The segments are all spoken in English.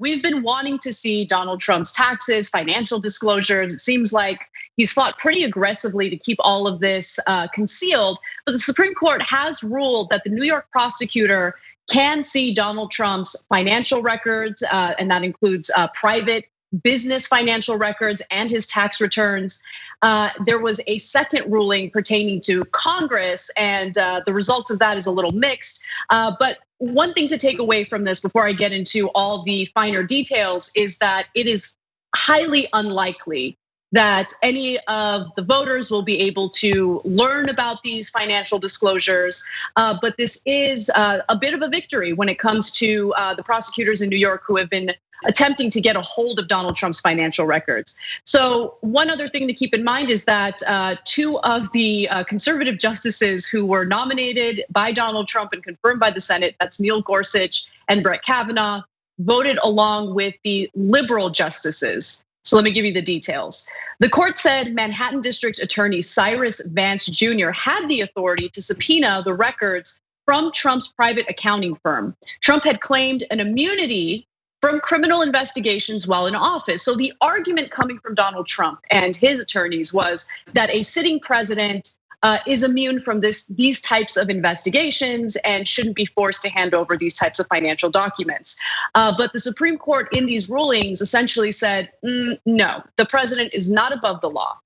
we've been wanting to see Donald Trump's taxes, financial disclosures. It seems like he's fought pretty aggressively to keep all of this concealed. But the Supreme Court has ruled that the New York prosecutor can see Donald Trump's financial records, and that includes private business financial records and his tax returns. There was a second ruling pertaining to Congress, and the results of that is a little mixed. But one thing to take away from this before I get into all the finer details is that it is highly unlikely that any of the voters will be able to learn about these financial disclosures. But this is a bit of a victory when it comes to the prosecutors in New York who have been attempting to get a hold of Donald Trump's financial records. So one other thing to keep in mind is that two of the conservative justices who were nominated by Donald Trump and confirmed by the Senate, that's Neil Gorsuch and Brett Kavanaugh, voted along with the liberal justices. So let me give you the details. The court said Manhattan District Attorney Cyrus Vance Jr. had the authority to subpoena the records from Trump's private accounting firm. Trump had claimed an immunity from criminal investigations while in office. So the argument coming from Donald Trump and his attorneys was that a sitting president is immune from these types of investigations and shouldn't be forced to hand over these types of financial documents. But the Supreme Court in these rulings essentially said, no, the president is not above the law.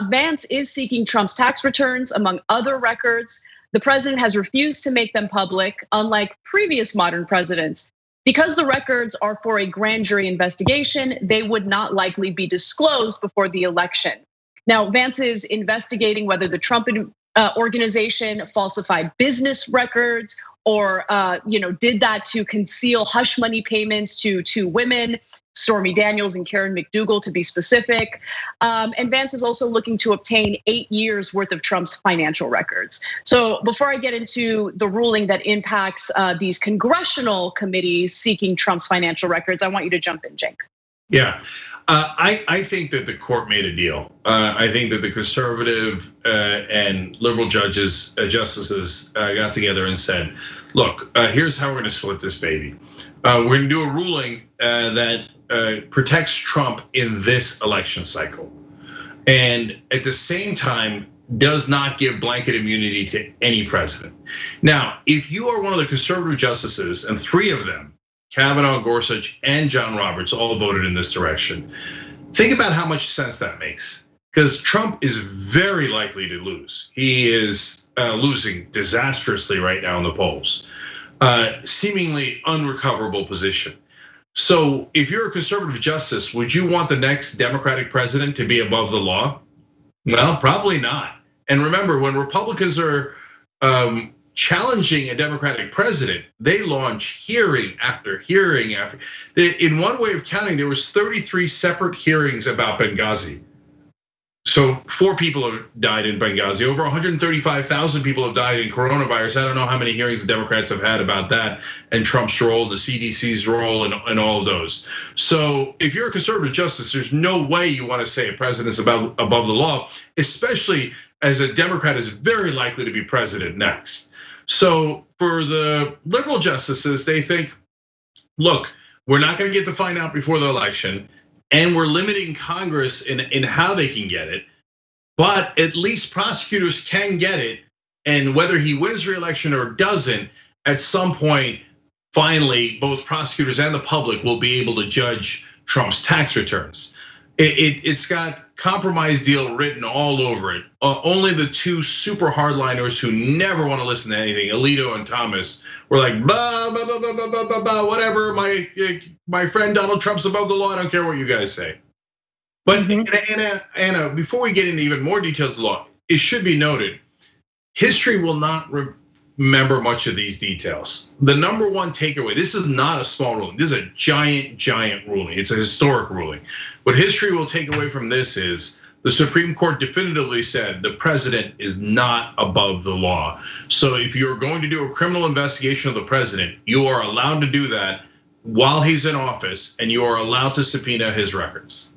Vance is seeking Trump's tax returns, among other records. The president has refused to make them public, unlike previous modern presidents. Because the records are for a grand jury investigation, they would not likely be disclosed before the election. Now, Vance is investigating whether the Trump organization falsified business records or did that to conceal hush money payments to two women, Stormy Daniels and Karen McDougal to be specific. And Vance is also looking to obtain 8 years worth of Trump's financial records. So before I get into the ruling that impacts these congressional committees seeking Trump's financial records, I want you to jump in, Cenk. Yeah, I think that the court made a deal. I think that the conservative and liberal justices got together and said, look, here's how we're gonna split this baby. We're gonna do a ruling that protects Trump in this election cycle. And at the same time, does not give blanket immunity to any president. Now, if you are one of the conservative justices, and three of them, Kavanaugh, Gorsuch, and John Roberts all voted in this direction. Think about how much sense that makes, because Trump is very likely to lose. He is losing disastrously right now in the polls, seemingly unrecoverable position. So if you're a conservative justice, would you want the next Democratic president to be above the law? Well, probably not. And remember, when Republicans are challenging a Democratic president, they launch hearing after hearing after. In one way of counting, there was 33 separate hearings about Benghazi. So 4 people have died in Benghazi. Over 135,000 people have died in coronavirus. I don't know how many hearings the Democrats have had about that, and Trump's role, the CDC's role, and all of those. So if you're a conservative justice, there's no way you want to say a president is above the law, especially as a Democrat is very likely to be president next. So for the liberal justices, they think, look, we're not gonna get to find out before the election, and we're limiting Congress in how they can get it, but at least prosecutors can get it, and whether he wins re-election or doesn't, at some point, finally, both prosecutors and the public will be able to judge Trump's tax returns. It's got compromise deal written all over it. Only the two super hardliners who never want to listen to anything, Alito and Thomas, were like, blah, blah, blah, blah, blah, blah, blah, whatever, my friend Donald Trump's above the law, I don't care what you guys say. But Anna, before we get into even more details of the law, it should be noted, history will not remember much of these details. The number one takeaway, this is not a small ruling, this is a giant ruling. It's a historic ruling. What history will take away from this is the Supreme Court definitively said the president is not above the law. So if you're going to do a criminal investigation of the president, you are allowed to do that while he's in office, and you are allowed to subpoena his records.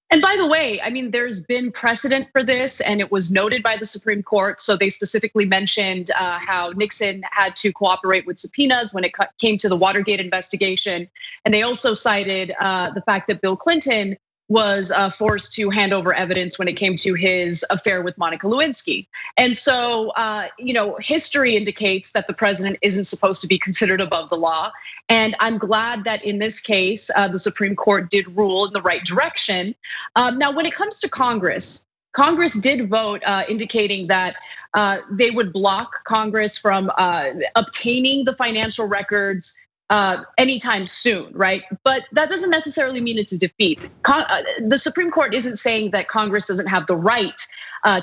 And by the way, I mean, there's been precedent for this, and it was noted by the Supreme Court. So they specifically mentioned how Nixon had to cooperate with subpoenas when it came to the Watergate investigation. And they also cited the fact that Bill Clinton was forced to hand over evidence when it came to his affair with Monica Lewinsky. And so, history indicates that the president isn't supposed to be considered above the law. And I'm glad that in this case, the Supreme Court did rule in the right direction. Now, when it comes to Congress did vote indicating that they would block Congress from obtaining the financial records anytime soon, right? But that doesn't necessarily mean it's a defeat. The Supreme Court isn't saying that Congress doesn't have the right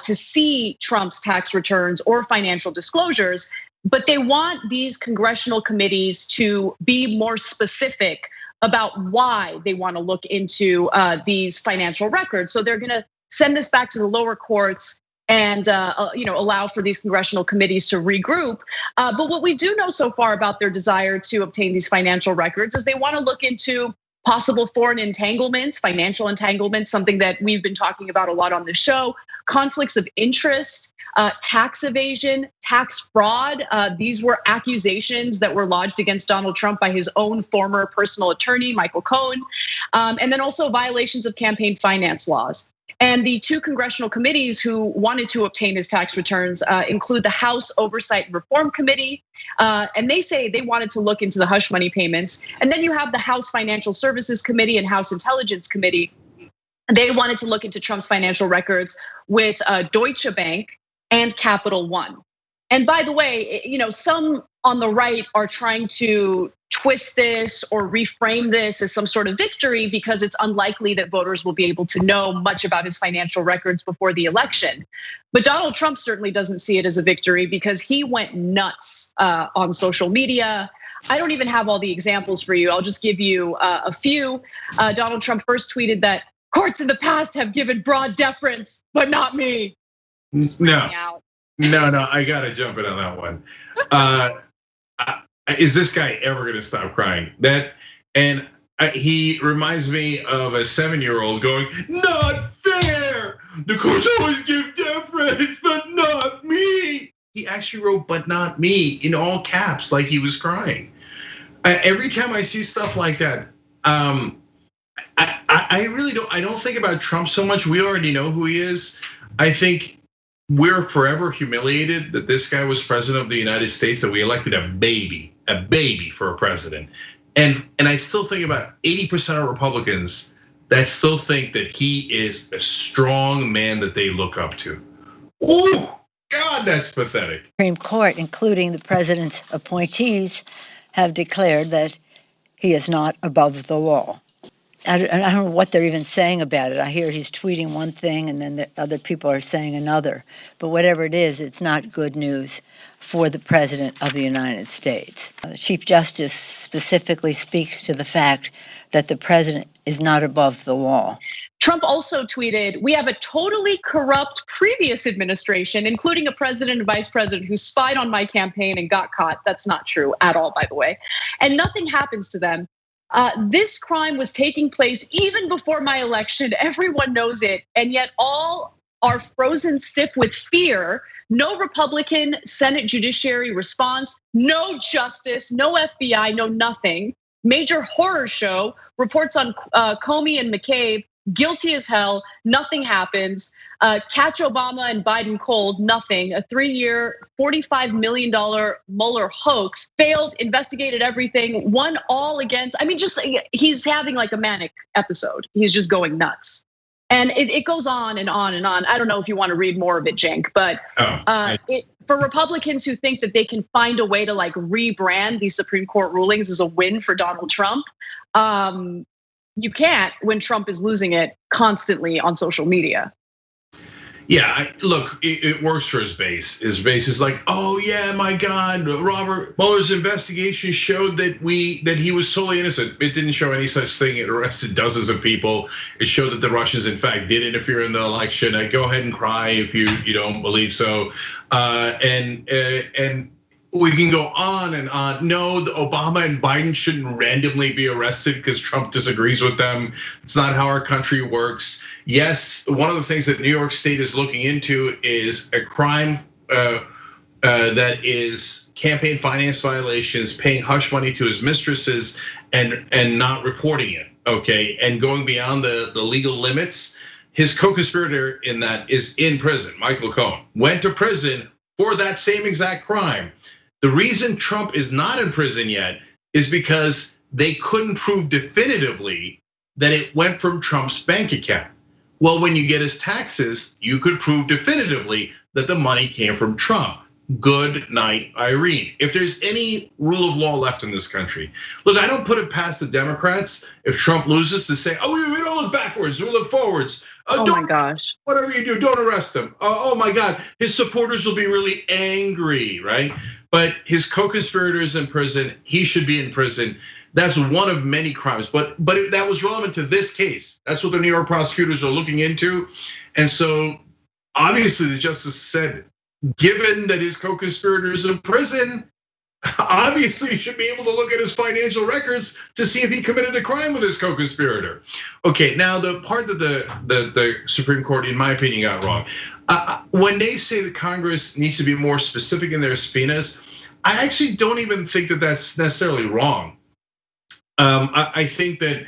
to see Trump's tax returns or financial disclosures, but they want these congressional committees to be more specific about why they want to look into these financial records. So they're gonna send this back to the lower courts and allow for these congressional committees to regroup. But what we do know so far about their desire to obtain these financial records is they want to look into possible foreign entanglements, financial entanglements, something that we've been talking about a lot on the show, conflicts of interest, tax evasion, tax fraud. These were accusations that were lodged against Donald Trump by his own former personal attorney, Michael Cohen, and then also violations of campaign finance laws. And the two congressional committees who wanted to obtain his tax returns include the House Oversight and Reform Committee. And they say they wanted to look into the hush money payments. And then you have the House Financial Services Committee and House Intelligence Committee. They wanted to look into Trump's financial records with Deutsche Bank and Capital One. And by the way, some on the right are trying to twist this or reframe this as some sort of victory because it's unlikely that voters will be able to know much about his financial records before the election. But Donald Trump certainly doesn't see it as a victory because he went nuts on social media. I don't even have all the examples for you. I'll just give you a few. Donald Trump first tweeted that courts in the past have given broad deference, but not me. No, I gotta jump in on that one. Is this guy ever gonna stop crying? He reminds me of a 7-year-old going, "Not fair. The courts always give deference, but not me." He actually wrote "but not me" in all caps, like he was crying. Every time I see stuff like that, I really don't. I don't think about Trump so much. We already know who he is. I think we're forever humiliated that this guy was president of the United States, that we elected a baby for a president. And I still think about 80% of Republicans that still think that he is a strong man that they look up to. Oh, God, that's pathetic. Supreme Court, including the president's appointees, have declared that he is not above the law. I don't know what they're even saying about it. I hear he's tweeting one thing and then the other people are saying another. But whatever it is, it's not good news for the president of the United States. The Chief Justice specifically speaks to the fact that the president is not above the law. Trump also tweeted, "We have a totally corrupt previous administration, including a president and vice president who spied on my campaign and got caught." That's not true at all, by the way. And nothing happens to them. This crime was taking place even before my election. Everyone knows it. And yet all are frozen stiff with fear. No Republican Senate Judiciary response, no justice, no FBI, no nothing. Major horror show, reports on Comey and McCabe, guilty as hell, nothing happens. Catch Obama and Biden cold, nothing. A 3-year, $45 million Mueller hoax, failed, investigated everything, won all against. I mean, just he's having like a manic episode. He's just going nuts. And it goes on and on and on. I don't know if you want to read more of it, Cenk, but for Republicans who think that they can find a way to like rebrand these Supreme Court rulings as a win for Donald Trump, you can't when Trump is losing it constantly on social media. Yeah, look, it works for his base. His base is like, oh yeah, my God, Robert Mueller's investigation showed that he was totally innocent. It didn't show any such thing. It arrested dozens of people. It showed that the Russians, in fact, did interfere in the election. Go ahead and cry if you don't believe so. And We can go on and on. No, the Obama and Biden shouldn't randomly be arrested because Trump disagrees with them. It's not how our country works. Yes, one of the things that New York State is looking into is a crime that is campaign finance violations, paying hush money to his mistresses and not reporting it, okay? And going beyond the legal limits. His co-conspirator in that is in prison. Michael Cohen went to prison for that same exact crime. The reason Trump is not in prison yet is because they couldn't prove definitively that it went from Trump's bank account. Well, when you get his taxes, you could prove definitively that the money came from Trump. Good night, Irene. If there's any rule of law left in this country, look, I don't put it past the Democrats if Trump loses to say, oh, we don't look backwards, we look forwards. Oh my gosh. Whatever you do, don't arrest him. Oh my God, his supporters will be really angry, right? But his co-conspirators in prison, he should be in prison. That's one of many crimes, but that was relevant to this case. That's what the New York prosecutors are looking into. And so obviously the justice said, given that his co-conspirators in prison, obviously he should be able to look at his financial records to see if he committed a crime with his co-conspirator. Okay, now the part that the Supreme Court, in my opinion, got wrong. When they say that Congress needs to be more specific in their subpoenas, I actually don't even think that that's necessarily wrong. I think that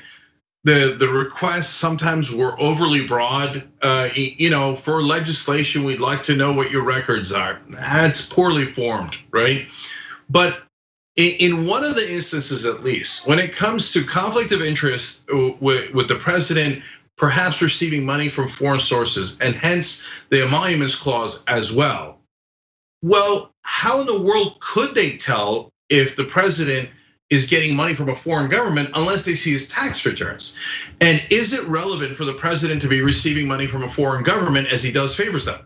the requests sometimes were overly broad. For legislation, we'd like to know what your records are. That's poorly formed, right? But in one of the instances, at least, when it comes to conflict of interest with the president perhaps receiving money from foreign sources, and hence the emoluments clause as well. Well, how in the world could they tell if the president is getting money from a foreign government unless they see his tax returns? And is it relevant for the president to be receiving money from a foreign government as he does favors them?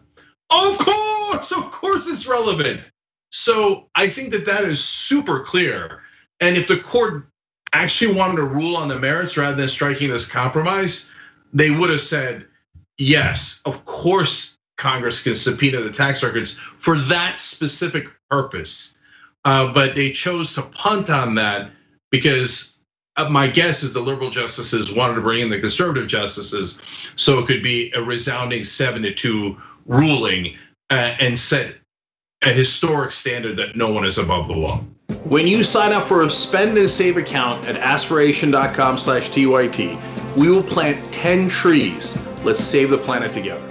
Of course it's relevant. So I think that is super clear. And if the court actually wanted to rule on the merits rather than striking this compromise, they would have said, yes, of course Congress can subpoena the tax records for that specific purpose. But they chose to punt on that because my guess is the liberal justices wanted to bring in the conservative justices so it could be a resounding 7-2 ruling and set a historic standard that no one is above the law. When you sign up for a spend and save account at aspiration.com/TYT, we will plant 10 trees. Let's save the planet together.